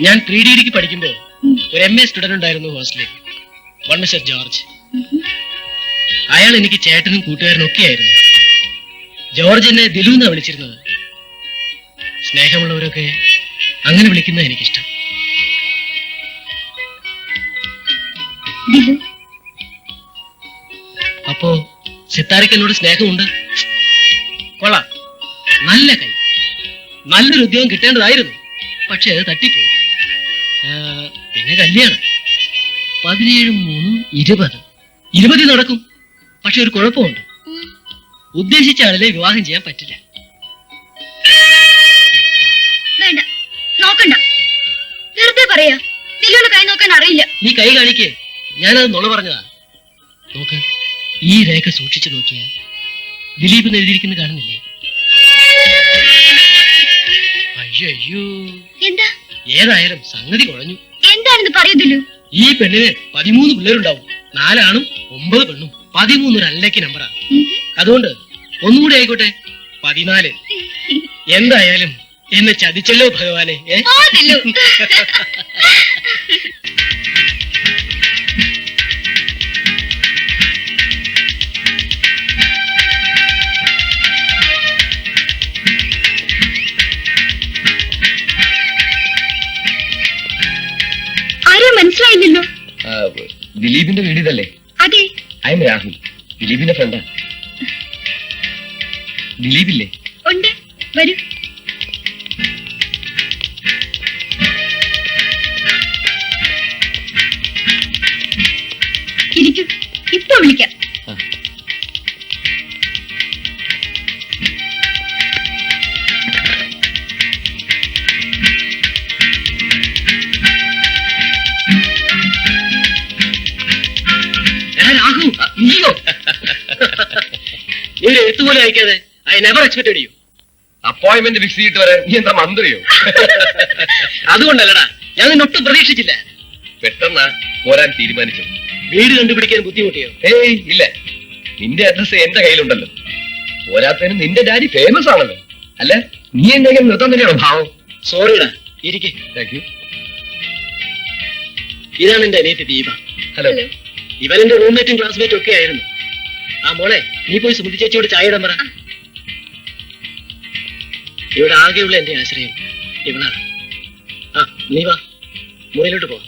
ഞാൻ 3 ഡിഗ്രിക്ക് പഠിക്കുമ്പോൾ ഒരു MA സ്റ്റുഡന്റ് ഉണ്ടായിരുന്നു ഹോസ്റ്റലിൽ. One mister George. അയാൾ എനിക്ക് ചേട്ടനും കൂട്ടുകാരനും ഒക്കെ ആയിരുന്നു. ജോർജ് എന്നെ ദിലു എന്നാ വിളിച്ചിരുന്നത്. സ്നേഹമുള്ളവരൊക്കെ അങ്ങനെ വിളിക്കുന്നത് എനിക്കിഷ്ടം. അപ്പോ സിത്താരയ്ക്ക് എന്നോട് സ്നേഹമുണ്ട്. കൊള്ളാം, നല്ല കൈ, നല്ലൊരു ഉദ്യോഗം കിട്ടേണ്ടതായിരുന്നു. പക്ഷെ അത് തട്ടിപ്പോയി. പിന്നെ കല്യാണം 17-3-20 നടക്കും. പക്ഷെ ഒരു കുഴപ്പമുണ്ട്, ഉദ്ദേശിച്ച ആളിലെ വിവാഹം ചെയ്യാൻ പറ്റില്ല. വേണ്ട, നോക്കണ്ട, വെറുതെ പറയാ. കൈ നോക്കാൻ അറിയില്ല. നീ കൈ കാണിക്കേ, ഞാനത് നുണ പറഞ്ഞതാ. നോക്ക്, ഈ രേഖ സൂക്ഷിച്ചു നോക്കിയാ ദിലീപ് എന്ന് എഴുതിയിരിക്കുന്നത് കാണുന്നില്ലേ? അയ്യോ, എന്താ? ഏതായാലും സംഗതി കുഴഞ്ഞു. എന്താണെന്ന് പറയുന്നില്ലു. ഈ പെണ്ണിന് 13 പിള്ളേരുണ്ടാവും. 4 ആണും 9 പെണ്ണും. 13 ഒരു അല്ലക്കി നമ്പറാ. അതുകൊണ്ട് ഒന്നുകൂടി ആയിക്കോട്ടെ, 14. എന്തായാലും എന്നെ ചതിച്ചല്ലോ ഭഗവാനെ. ആരാ മനസ്സിലായില്ലല്ലോ. ദിലീപിന്റെ വീട് ഇതല്ലേ? അതെ. ഐ എം രാഹുൽ, ദിലീപിന്റെ ഫ്രണ്ടാ. ദിലീപില്ലേ? ഉണ്ട്, വരൂ. ഇരിക്കൂ, ഇപ്പൊ വിളിക്കാം. രാഹു, നീയോ? നീ എഴുത്തുപോലെ അയക്കാതെ I never expected you. Appointment fix ചെയ്തിട്ട് വരാൻ നീ എന്താ മന്ത്രിയോ? അതുകൊണ്ടല്ലടാ, ഞാൻ നിന്നൊട്ടും പ്രതീക്ഷിച്ചില്ല. പെട്ടെന്നാ പോരാൻ തീരുമാനിച്ചു. വീട് കണ്ടുപിടിക്കാൻ ബുദ്ധിമുട്ടിയോ? ഏയ് ഇല്ല, നിന്റെ അഡ്രസ് എന്റെ കയ്യിലുണ്ടല്ലോ. പോരാത്തതിന് നിന്റെ ഡാഡി ഫേമസ് ആണല്ലോ. അല്ല, നീ എന്തെങ്കിലും നിർത്താൻ തന്നെയാണോ ഭാവം? സോറിടാ, ഇരിക്കെ. Thank you. ഇതാണ് എന്റെ അനിയത്തി ദീപ. ഹലോ. ഇവനെന്റെ റൂംമേറ്റും ക്ലാസ്മേറ്റും ഒക്കെ ആയിരുന്നു. ആ മോളെ, നീ പോയി സുമതി ചേച്ചിയോട് ചായ ഇടാൻ പറ. ഇവിടെ ആകെയുള്ള എന്റെ ആശ്രയം ഇവനാണ്. ആ, നീ വാ, മുറിയിലോട്ട് പോ.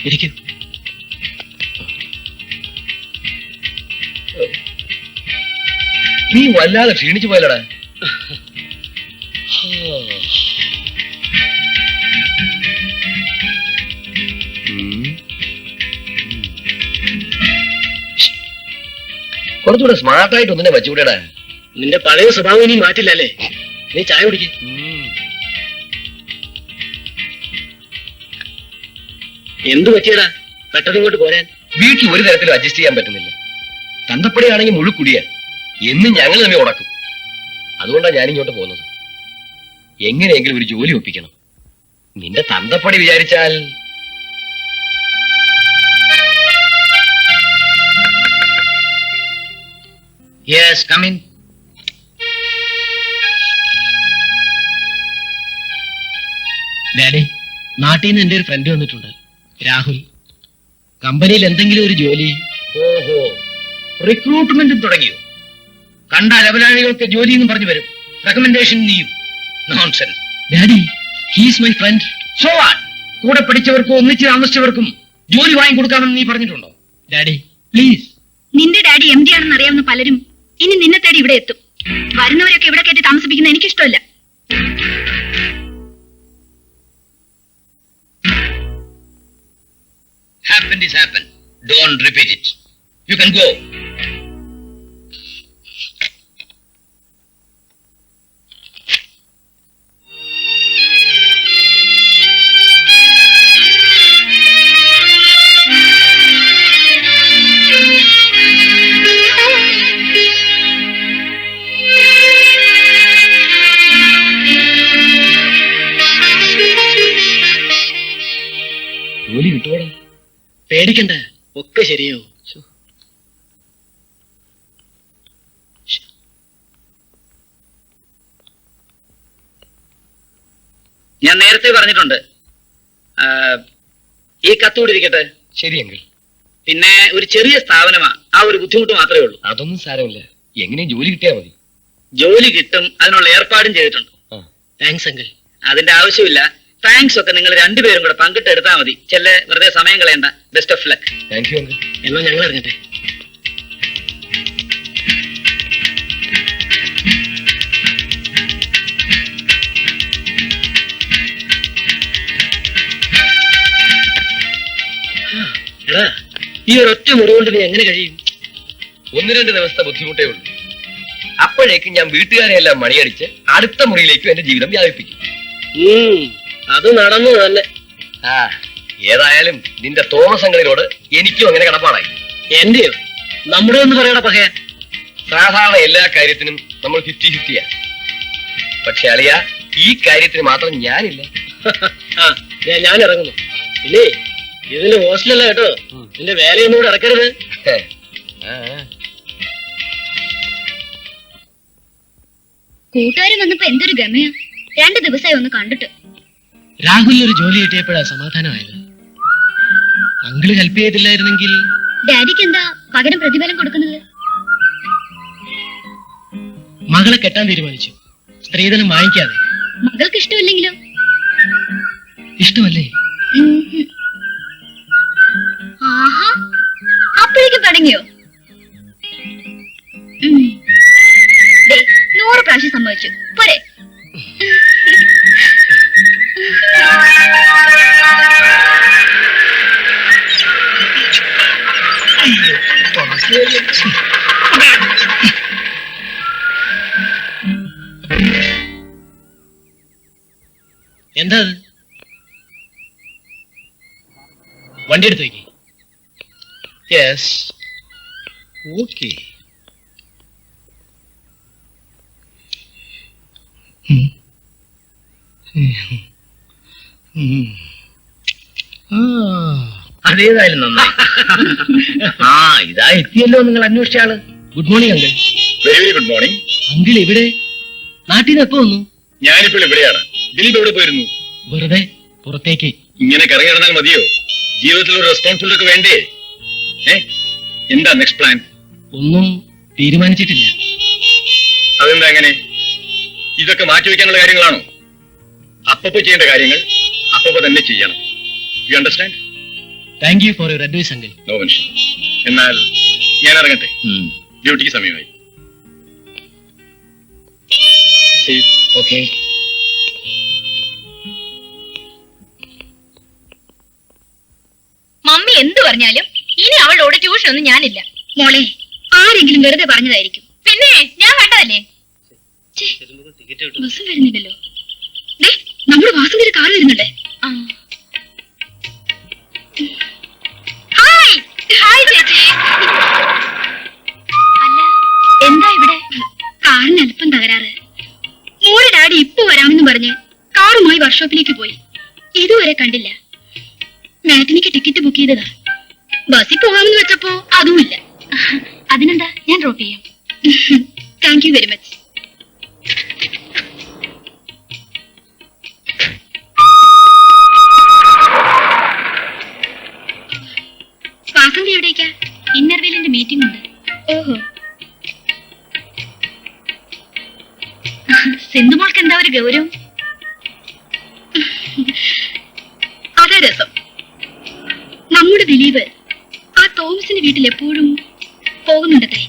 ഇരിക്കൂ. നീ വല്ലാതെ ക്ഷീണിച്ചു പോയല്ലടാ. കുറച്ചുകൂടെ സ്മാർട്ടായിട്ട് ഒന്നിനെ വെച്ചുകൂടെടാ. നിന്റെ പഴയ സ്വഭാവം ഇനി മാറ്റില്ലല്ലേ? നീ ചായ കുടിക്കേ. എന്തു പറ്റിയടാ പെട്ടെന്ന് ഇങ്ങോട്ട് പോരാൻ? വീട്ടിൽ ഒരു തരത്തിലും അഡ്ജസ്റ്റ് ചെയ്യാൻ പറ്റുന്നില്ല. തന്തപ്പടിയാണെങ്കിൽ മുഴുക്കുടിയ എന്നും ഞങ്ങൾ തമ്മിൽ ഉടക്കും. അതുകൊണ്ടാണ് ഞാനിങ്ങോട്ട് പോകുന്നത്. എങ്ങനെയെങ്കിലും ഒരു ജോലി ഒപ്പിക്കണം. നിന്റെ തന്തപ്പടി വിചാരിച്ചാൽ യെസ്, കം ഇൻ. ഡാഡി, നാട്ടിൽ നിന്ന് എന്റെ ഒരു ഫ്രണ്ട് വന്നിട്ടുണ്ട്, രാഹുൽ. കമ്പനിയിൽ എന്തെങ്കിലും ഒരു ജോലി. ഓഹോ, റിക്രൂട്ട്മെന്റും തുടങ്ങിയോ? കണ്ട ലവലാളികൾക്ക് ജോലി എന്നും പറഞ്ഞു വരും. റെക്കമെൻഡേഷൻ നീയും. Nonsense. Daddy, he's my friend. So what? കൂടെ പഠിച്ചവർക്കും ഒന്നിച്ച് താമസിച്ചവർക്കും ജോലി വാങ്ങിക്കൊടുക്കാമെന്ന് നീ പറഞ്ഞിട്ടുണ്ടോ? Daddy please. നിന്റെ ഡാഡി MD ആണെന്ന് അറിയാവുന്ന പലരും ഇനി നിന്നെ തേടി ഇവിടെ എത്തും. വരുന്നവരൊക്കെ ഇവിടെ കയറ്റി താമസിപ്പിക്കുന്ന എനിക്കിഷ്ടമല്ല. Happened is happened. Don't repeat it. You can go. ജോലി കിട്ടുവോടാ? പേടിക്കണ്ട, ഒക്കെ ശരിയാവും. ഞാൻ നേരത്തെ പറഞ്ഞിട്ടുണ്ട്. ഈ കത്തുകൂടി ഇരിക്കട്ടെ. ശരി അങ്കിൾ. പിന്നെ ഒരു ചെറിയ സ്ഥാപനമാ, ആ ഒരു ബുദ്ധിമുട്ട് മാത്രമേ ഉള്ളൂ. അതൊന്നും സാരമില്ല, എങ്ങനെയും ജോലി കിട്ടിയാ മതി. ജോലി കിട്ടും, അതിനുള്ള ഏർപ്പാടും ചെയ്തിട്ടുണ്ട്. Thanks uncle. അതിന്റെ ആവശ്യമില്ല. താങ്ക്സ് ഒക്കെ നിങ്ങൾ രണ്ടുപേരും കൂടെ പങ്കിട്ടെടുത്താൽ മതി. ചെല്ലെ, വെറുതെ സമയം കളയണ്ട. Best of luck. Thank you uncle. എന്നാ ഞങ്ങൾ അറിഞ്ഞിട്ടെ. എടാ, ഈ ഒരൊറ്റ മുറി കൊണ്ട് നീ എങ്ങനെ കഴിയും? 1-2 ദിവസത്തെ ബുദ്ധിമുട്ടേ ഉള്ളൂ. അപ്പോഴേക്കും ഞാൻ വീട്ടുകാരെയെല്ലാം മണിയടിച്ച് അടുത്ത മുറിയിലേക്കും എന്റെ ജീവിതം വ്യാപിപ്പിക്കും. അത് നടന്നു തന്നെ. ആ, ഏതായാലും നിന്റെ തോമസങ്ങളിലോട് എനിക്കും അങ്ങനെ കടപ്പാടായി. എന്റെയോ? നമ്മുടെ ഒന്ന് പറയണ പകയ. സാധാരണ എല്ലാ കാര്യത്തിനും നമ്മൾ 50-50. പക്ഷെ അളിയ, ഈ കാര്യത്തിന് മാത്രം ഞാനില്ല. ആ, ഞാൻ ഇറങ്ങുന്നു. പിന്നെ ഇതിന് ഹോസ്റ്റലല്ല കേട്ടോ, നിന്റെ വേലയൊന്നും കൂടെ ഇറക്കരുത്. കൂട്ടുകാരും വന്നപ്പോ എന്തൊരു ഗമയാ. 2 ദിവസമായി ഒന്ന് കണ്ടിട്ട്. രാഹുലിന് ഒരു ജോലി കിട്ടിയപ്പോഴാ സമാധാനമായത്. Uncle help ചെയ്തില്ലായിരുന്നെങ്കിൽ. ഡാഡിക്ക് എന്താ പകരം പ്രതിഫലം കൊടുക്കുന്നത്? മകളെ കെട്ടാൻ തീരുമാനിച്ചു, സ്ത്രീധനം വാങ്ങിക്കാതെ. മകൾക്ക് ഇഷ്ടമില്ലെങ്കിലോ? ഇഷ്ടമല്ലേ? ആഹാ, അപ്പോഴേക്കും തുടങ്ങിയോ? 100 പ്രാവശ്യം സമ്മതിച്ചു പോരെ? എന്താ അത്? വണ്ടി എടുത്ത് വയ്ക്കേ. Yes, okay. അതേതായാലും നന്നായി. ആ, ഇതാ എത്തിയല്ലോ നിങ്ങൾ അന്വേഷിച്ച ആള്. Good morning uncle. Very very good morning. Uncle ഇവിടെ? നാട്ടിൽ നിന്ന് എപ്പോ വന്നു? ഞാനിപ്പോൾ ഇവിടെയാണ്. ദിലീപ് എവിടെ പോയിരുന്നു? വെറുതെ പുറത്തേക്ക്. ഇങ്ങനെ കറങ്ങി നടന്നാൽ മതിയോ? ജീവിതത്തിൽ ഒരു റെസ്പോൺസിബിലിറ്റി ഒക്കെ വേണ്ടേ? എന്താ നെക്സ്റ്റ് പ്ലാൻ? ഒന്നും തീരുമാനിച്ചിട്ടില്ല. അതെന്താ അങ്ങനെ? ഇതൊക്കെ മാറ്റിവെക്കാനുള്ള കാര്യങ്ങളാണോ? അപ്പപ്പോ ചെയ്യേണ്ട കാര്യങ്ങൾ അപ്പപ്പോ തന്നെ ചെയ്യണം. You understand? Thank you for your advice uncle. No mention. എന്നാൽ ഞാൻ ഇറങ്ങട്ടെ, ഡ്യൂട്ടിക്ക് സമയമായി. ഓക്കെ. മമ്മി എന്ത് പറഞ്ഞാലും ഇനി അവളോട് ട്യൂഷൻ ഒന്നും ഞാനില്ല. മോളെ, ആരെങ്കിലും വെറുതെ പറഞ്ഞതായിരിക്കും. പിന്നെ ഞാൻ കണ്ടതല്ലേ. ബസ് വരുന്നില്ലല്ലോ. നമ്മുടെ വാസന്തിയുടെ കാർ വരുന്നുണ്ടേ. ഹായ് ഹായ് ചേച്ചി. അല്ല, എന്താ ഇവിടെ? കാറിന് അല്പം തകരാറ്. മോളുടെ ഡാഡി ഇപ്പൊ വരാമെന്ന് പറഞ്ഞ് കാറുമായി വർക്ക്ഷോപ്പിലേക്ക് പോയി. ഇതുവരെ കണ്ടില്ല. മാറ്റിനിക്ക് ടിക്കറ്റ് ബുക്ക് ചെയ്തതാ. ബസ്സിൽ പോകാമെന്ന് വെച്ചപ്പോ അതുമില്ല. അതിനെന്താ, ഞാൻ ഡ്രോപ്പ് ചെയ്യാം. Thank you very much. Vasanthi എവിടേക്കാ? ഇന്നർവെല്ലിന്റെ മീറ്റിംഗ് ഉണ്ട്. ഓഹോ. സിന്ധുമോൾക്ക് എന്താ ഒരു ഗൗരവം? അതാ രസം. നമ്മുടെ ദിലീപ് ആ തോമസിന്റെ വീട്ടിൽ എപ്പോഴും പോകുന്നുണ്ടത്രേ.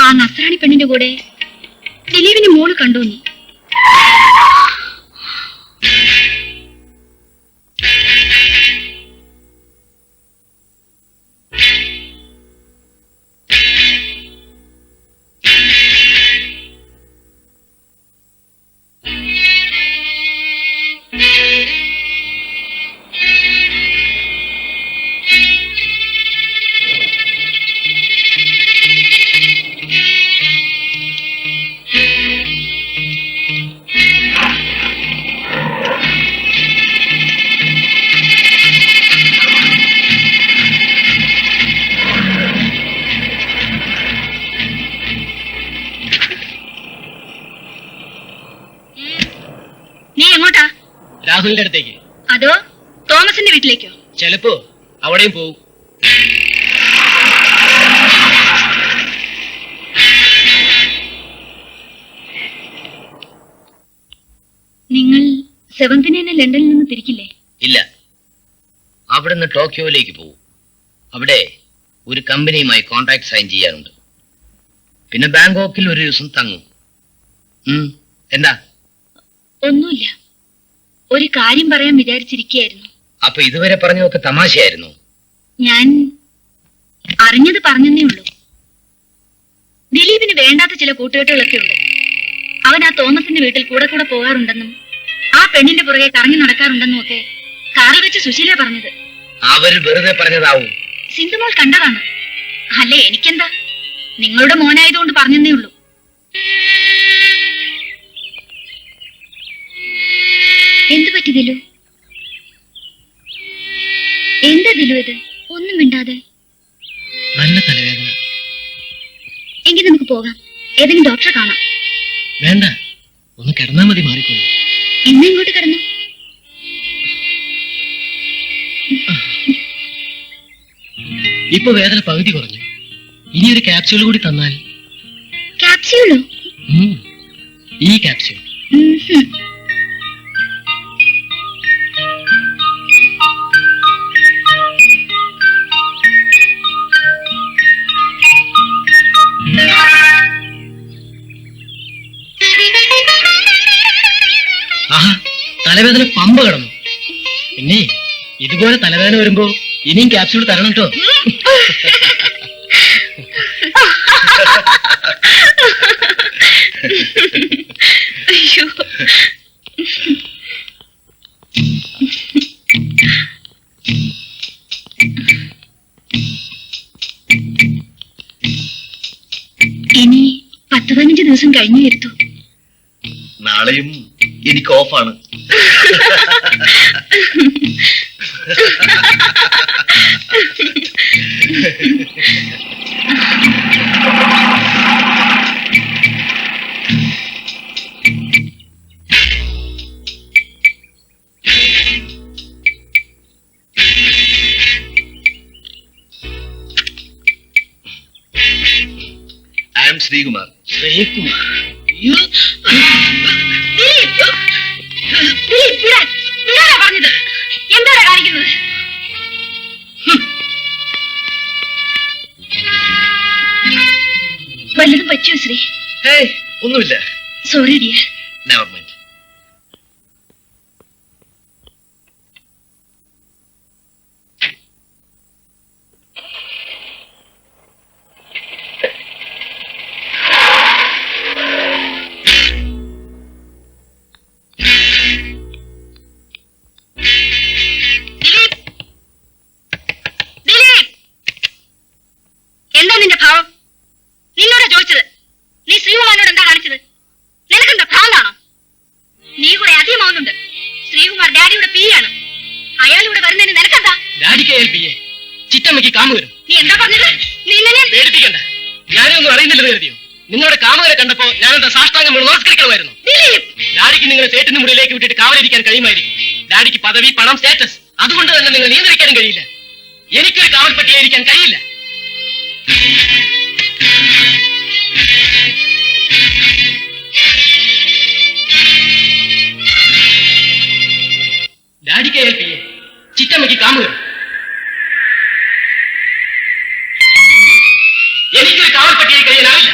ആ നസ്രാണി പെണ്ണിന്റെ കൂടെ ദിലീപിന്റെ മോള് കണ്ടോന്നു. രാഹുലിന്റെ അടുത്തേക്ക്. അതോ തോമസിന്റെ വീട്ടിലേക്കോ? ചിലപ്പോ അവിടെയും പോവും. നിങ്ങൾ സെവന്തിന് തന്നെ ലണ്ടനിൽ നിന്ന് തിരിക്കില്ലേ? ഇല്ല, അവിടുന്ന് ടോക്കിയോയിലേക്ക് പോകും. അവിടെ ഒരു കമ്പനിയുമായി കോൺട്രാക്ട് സൈൻ ചെയ്യാനുണ്ട്. പിന്നെ ബാങ്കോക്കിൽ ഒരു ദിവസം തങ്ങും. എന്താ? ഒന്നുമില്ല, ഒരു കാര്യം പറയാൻ വിചാരിച്ചിരിക്കുകയായിരുന്നു. അപ്പൊ ഇതുവരെ പറഞ്ഞതൊക്കെ തമാശയായിരുന്നു. ഞാൻ അറിഞ്ഞത് പറഞ്ഞതേ ഉള്ളൂ. ദിലീപിന് വേണ്ടാത്ത ചില കൂട്ടുകെട്ടുകളൊക്കെ ഉണ്ട്. അവൻ ആ തോമസിന്റെ വീട്ടിൽ കൂടെ കൂടെ പോകാറുണ്ടെന്നും ആ പെണ്ണിന്റെ പുറകെ കറങ്ങി നടക്കാറുണ്ടെന്നും ഒക്കെ കാറിൽ വെച്ച് സുശീല പറഞ്ഞത്. അവര് വെറുതെ പറഞ്ഞതാവും. സിന്ധുമോൾ കണ്ടതാണ്. അല്ലേ, എനിക്കെന്താ, നിങ്ങളുടെ മോനായതുകൊണ്ട് പറഞ്ഞതേ ഉള്ളൂ. എന്തു പറ്റി ദിലു? എന്താ ദിലു ഇത്? ഒന്നും മിണ്ടാതെ. നല്ല തലവേദന. എങ്കിൽ നമുക്ക് പോകാം, ഏതെങ്കിലും ഡോക്ടറെ കാണാം. വേണ്ട, ഒന്ന് കിടന്നാ മതി, മാറിക്കോളൂ. ഇന്ന് ഇങ്ങോട്ട് കിടന്നു. ഇപ്പൊ വേദന പകുതി കുറഞ്ഞു. ഇനി ഒരു ക്യാപ്സ്യൂൾ കൂടി തന്നാൽ. ക്യാപ്സ്യൂളോ? ഈ ക്യാപ്സ്യൂൾ. ആഹാ, തലവേദന പമ്പ കിടന്നു. പിന്നെ ഇതുപോലെ തലവേദന വരുമ്പോ ഇനിയും ക്യാപ്സ്യൂൾ തരണം കേട്ടോ. അയ്യോ, ഇനി 10-15 ദിവസം കഴിഞ്ഞു വരുത്തു. നാളെയും എനിക്ക് ഓഫാണ്. I am Sreekumar. ശ്രീകുമാർ? പറഞ്ഞത് എന്താണ് കാണിക്കുന്നത്? വല്ലതും പറ്റിയോ ശ്രീ? ഹേയ്, ഒന്നുമില്ല. Sorry dear. Never mind. എന്താ നിന്റെ ഭാവം? നിന്നോടാ ചോദിച്ചത്. നീ ശ്രീകുമാറിനോട് എന്താ കാണിച്ചത്? നിനക്കെന്താ ഭ്രാന്താണോ? നീ കൂടെ അധികമാവുന്നുണ്ട്. ശ്രീകുമാർ ഡാഡിയുടെ പിയാണ്. അയാളിവിടെ വരുന്നതിന് നിനക്കെന്താ? ഡാഡിക്ക് ഏൽപ്പിയേ ചിറ്റമ്മയ്ക്ക് കാമ വരും. നീ എന്താ പറഞ്ഞത്? നീ എന്നെ പേടിപ്പിക്കണ്ട. ഞാനൊന്നും അറിയുന്നില്ലെന്ന് കരുതിയോ? നിങ്ങളുടെ കാമകരെ കണ്ടപ്പോ ഞാനെന്താ സാഷ്ടാംഗം വീണ് നമസ്കരിക്കണമായിരുന്നു. ഡാഡിക്ക് നിങ്ങളെ ചേട്ടിന്റെ മുറിയിലേക്ക് വിട്ടിട്ട് കാവലിരിക്കാൻ കഴിയുമായിരിക്കും. ഡാഡിക്ക് പദവി, പണം, സ്റ്റാറ്റസ്, അതുകൊണ്ട് തന്നെ നിങ്ങൾ നിയന്ത്രിക്കാനും കഴിയില്ല. എനിക്കൊരു കാവൽപ്പട്ടിയായിരിക്കാൻ കഴിയില്ല. ഡാഡിക്ക് ഏൽപ്പിയേ ചിറ്റമ്മയ്ക്ക് കാമ വരും. എനിക്കൊരു കാവൽപ്പട്ടിയായി കഴിയാനാവില്ല.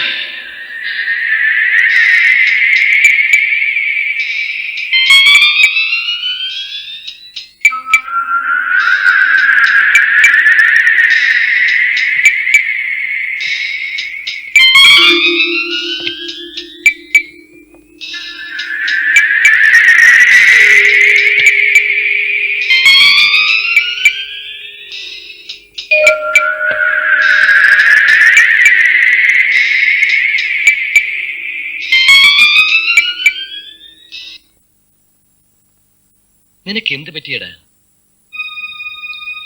നിനക്ക് എന്ത് പറ്റിയടാ?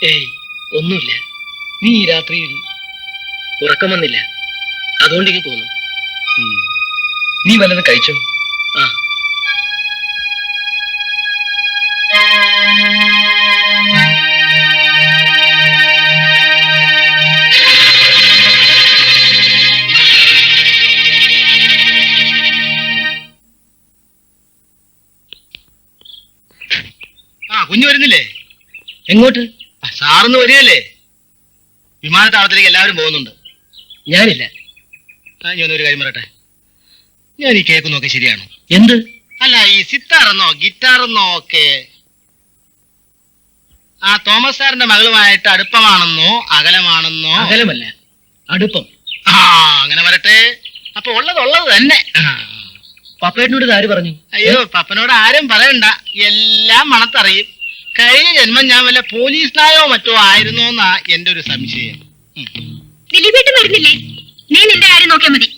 ഏയ്, ഒന്നുമില്ല. നീ ഈ രാത്രിയിൽ ഉറക്കം വന്നില്ല, അതുകൊണ്ടെങ്കിൽ പോന്നു. നീ വല്ലതും കഴിച്ചോ? ആ, എങ്ങോട്ട്? സാറിന്ന് വരികയല്ലേ? വിമാനത്താവളത്തിലേക്ക് എല്ലാവരും പോകുന്നുണ്ട്. ഞാനില്ല. ഞാനൊരു കാര്യം പറയട്ടെ. ഞാൻ ഈ കേൾക്കുന്നൊക്കെ ശരിയാണോ? എന്ത്? അല്ല, ഈ സിത്താറെന്നോ ഗിറ്റാറെന്നോ ഒക്കെ ആ തോമസ് സാറിന്റെ മകളുമായിട്ട് അടുപ്പമാണെന്നോ അകലമാണെന്നോ? അകലമല്ല, അടുപ്പം. ആ, അങ്ങനെ വരട്ടെ. അപ്പൊ ഉള്ളത് തന്നെ. പപ്പേട്ടനോട് ഇത് ആര് പറഞ്ഞു? അയ്യോ, പപ്പനോട് ആരും പറയണ്ട, എല്ലാം മണത്തറിയും. കഴിഞ്ഞ ജന്മം ഞാൻ വല്ല പോലീസ് നായോ മറ്റോ ആയിരുന്നോന്നാ എന്റെ ഒരു സംശയം. ദിലീപേട്ടൻ വരുന്നില്ലേ? നീ നിന്റെ കാര്യം നോക്കിയാൽ മതി.